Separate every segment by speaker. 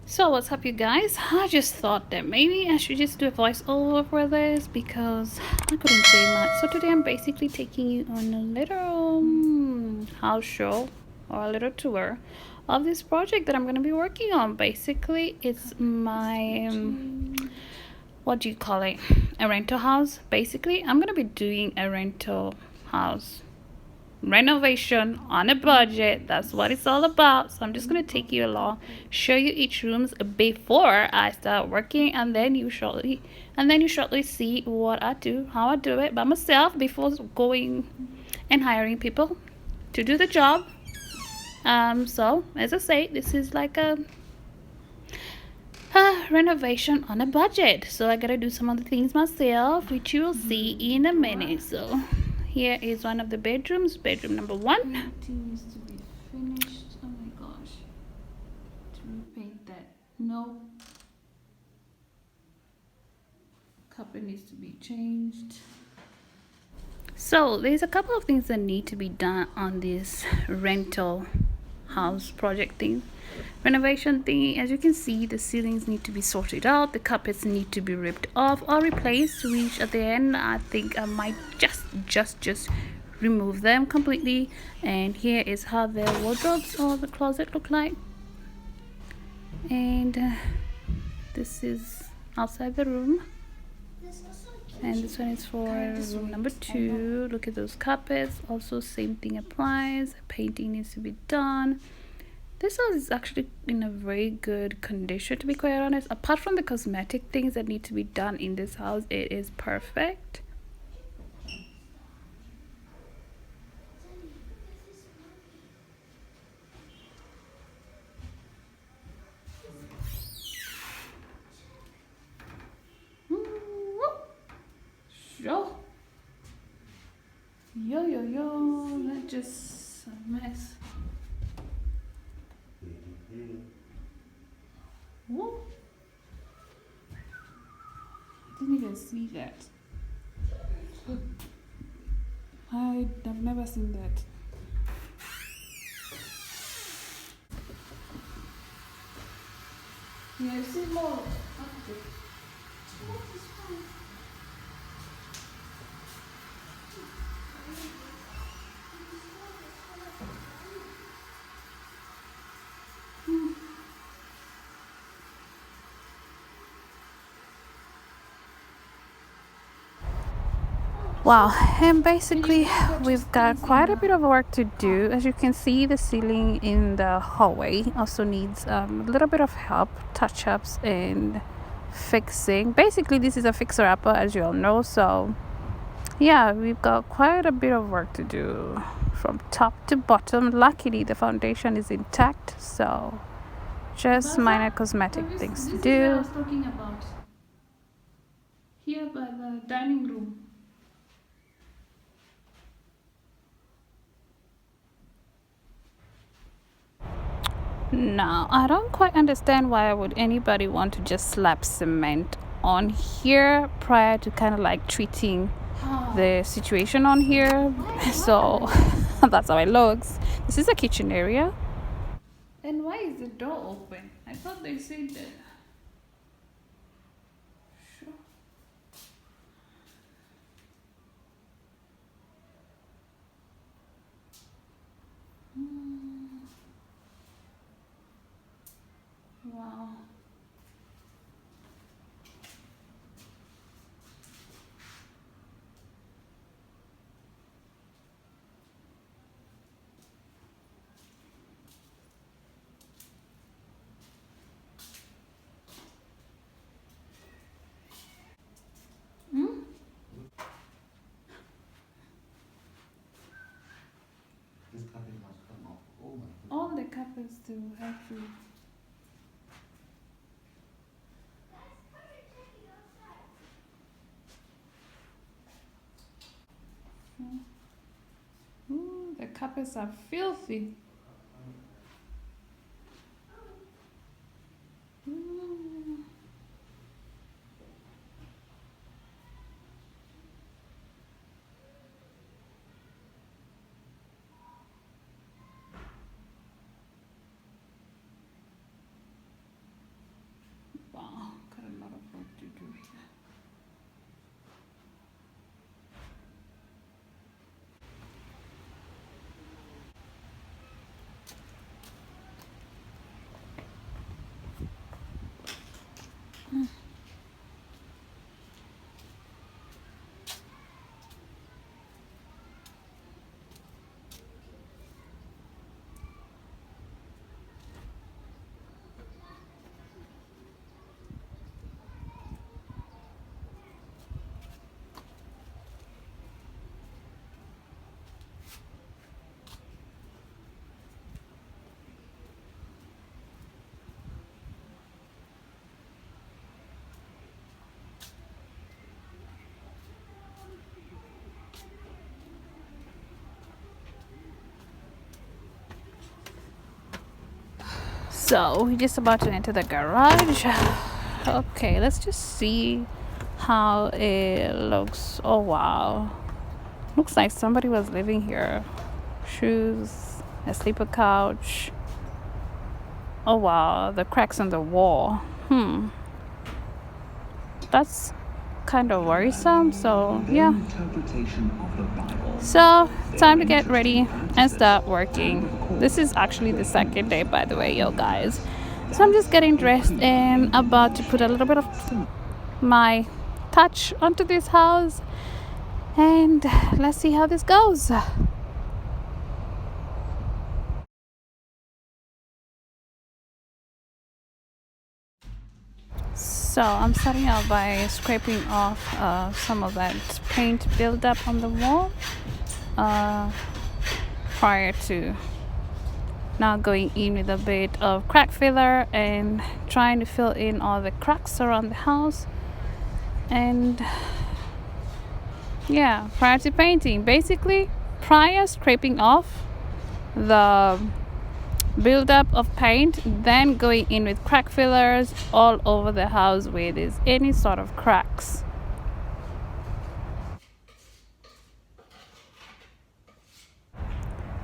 Speaker 1: So what's up you guys? I just thought that maybe I should just do a voiceover for this because I couldn't say much. So today I'm basically taking you on a little house show or a little tour of this project that I'm going to be working on. Basically it's my what do you call it, a rental house. Basically I'm going to be doing a rental house renovation on a budget. That's what it's all about. So I'm just going to take you along, show you each rooms before I start working, and then you shortly see what I do, how I do it by myself before going and hiring people to do the job. So as I say, this is like a renovation on a budget, so I gotta do some of the things myself, which you will see in a minute. So here is one of the bedrooms, bedroom number one. Everything needs to be finished. Oh my gosh, to repaint that. No, carpet needs to be changed. So there's a couple of things that need to be done on this rental house project thing, renovation thing. As you can see, the ceilings need to be sorted out, the carpets need to be ripped off or replaced, which at the end I think I might just remove them completely. And here is how the wardrobes or the closet look like. And this is outside the room, and this one is for room number 2. Look at those carpets. Also same thing applies, painting needs to be done. This house is actually in a very good condition, to be quite honest. Apart from the cosmetic things that need to be done in this house, it is perfect. Sure. Yo, that's just a mess. Woo. Didn't even see that. I've never seen that. Yeah, see more. Okay. Wow, and basically we've got quite a bit of work to do. As you can see, the ceiling in the hallway also needs a little bit of help, touch-ups and fixing. Basically this is a fixer-upper, as you all know. So yeah, we've got quite a bit of work to do from top to bottom. Luckily the foundation is intact, so just minor cosmetic things to do. I was talking about here by the dining room. Now, I don't quite understand why would anybody want to just slap cement on here prior to kind of like treating the situation on here. So that's how it looks. This is a kitchen area. And why is the door open? I thought they said that. Sure. Wow. Hmm?
Speaker 2: This carpet must come off. Oh my goodness.
Speaker 1: All the carpets do have to. Ooh, the carpets are filthy. Ooh. So we're just about to enter the garage. Okay, let's just see how it looks. Oh wow, looks like somebody was living here. Shoes, a sleeper couch. Oh wow, the cracks in the wall. That's kind of worrisome. So yeah, so time to get ready and start working. This is actually the second day, by the way, yo guys. So I'm just getting dressed and about to put a little bit of my touch onto this house, and let's see how this goes. So I'm starting out by scraping off some of that paint buildup on the wall uh, prior to now going in with a bit of crack filler and trying to fill in all the cracks around the house. And yeah, prior to painting, basically prior scraping off the buildup of paint, then going in with crack fillers all over the house where there's any sort of cracks.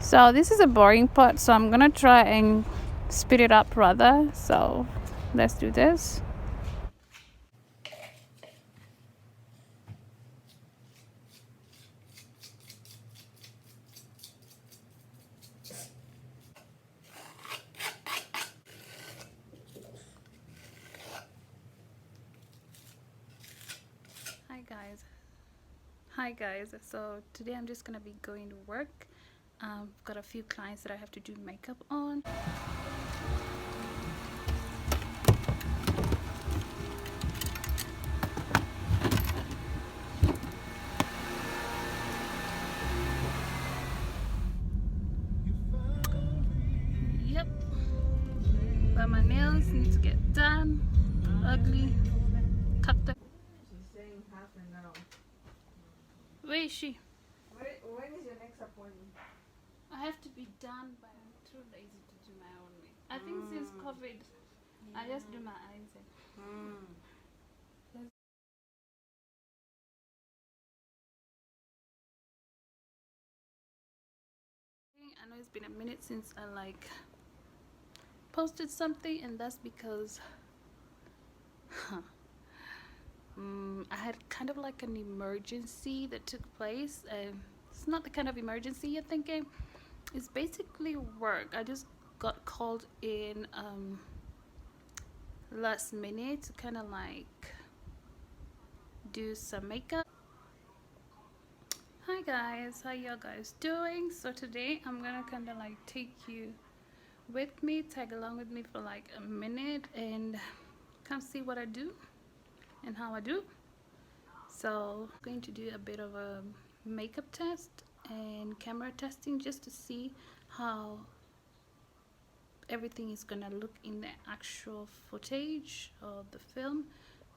Speaker 1: So this is a boring part, so I'm gonna try and speed it up rather. So let's do this. Hi guys. Hi guys. So today I'm just gonna be going to work. Got a few clients that I have to do makeup on. Yep. But my nails need to get done. Ugly. Cut the.
Speaker 3: She's saying half an hour.
Speaker 1: Where is she?
Speaker 3: When is your next appointment?
Speaker 1: I have to be done, but I'm too lazy to do my own makeup. I think since COVID, I just do my eyes. I know it's been a minute since I posted something, and that's because I had kind of like an emergency that took place. It's not the kind of emergency you're thinking. It's basically work. I just got called in last minute to kind of like do some makeup. Hi guys, how y'all guys doing? So today I'm gonna kind of like take you with me, tag along with me for like a minute and come see what I do and how I do. So I'm going to do a bit of a makeup test and camera testing just to see how everything is gonna look in the actual footage of the film.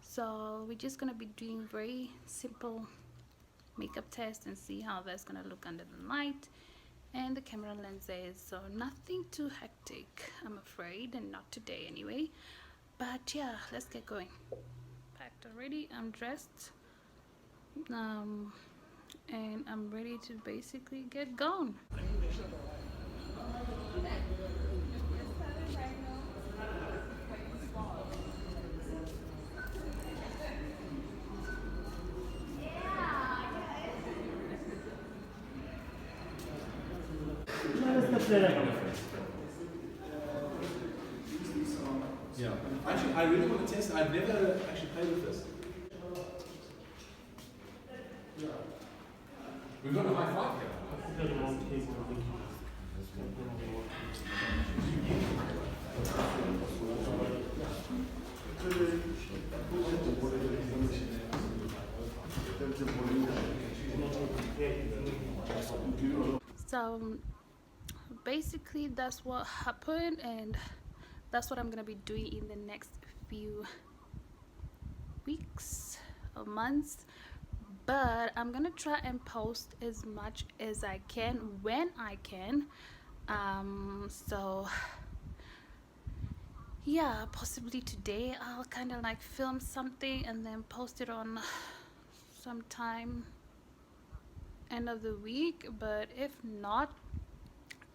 Speaker 1: So we're just gonna be doing very simple makeup test and see how that's gonna look under the light and the camera lenses. So nothing too hectic, I'm afraid, and not today anyway. But yeah, let's get going. Packed already, I'm dressed, and I'm ready to basically get going.
Speaker 2: Yeah. Actually, I really want to test. I've never actually played with this. We've got a high five here.
Speaker 1: So basically that's what happened, and that's what I'm gonna be doing in the next few weeks or months. But I'm gonna try and post as much as I can when I can. So yeah, possibly today I'll kind of like film something and then post it on sometime end of the week. But if not,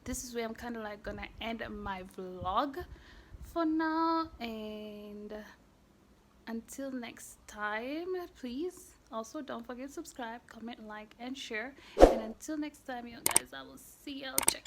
Speaker 1: this is where I'm kind of like gonna end my vlog for now. And until next time, please also don't forget to subscribe, comment, like, and share. And until next time, you guys, I will see y'all. Check.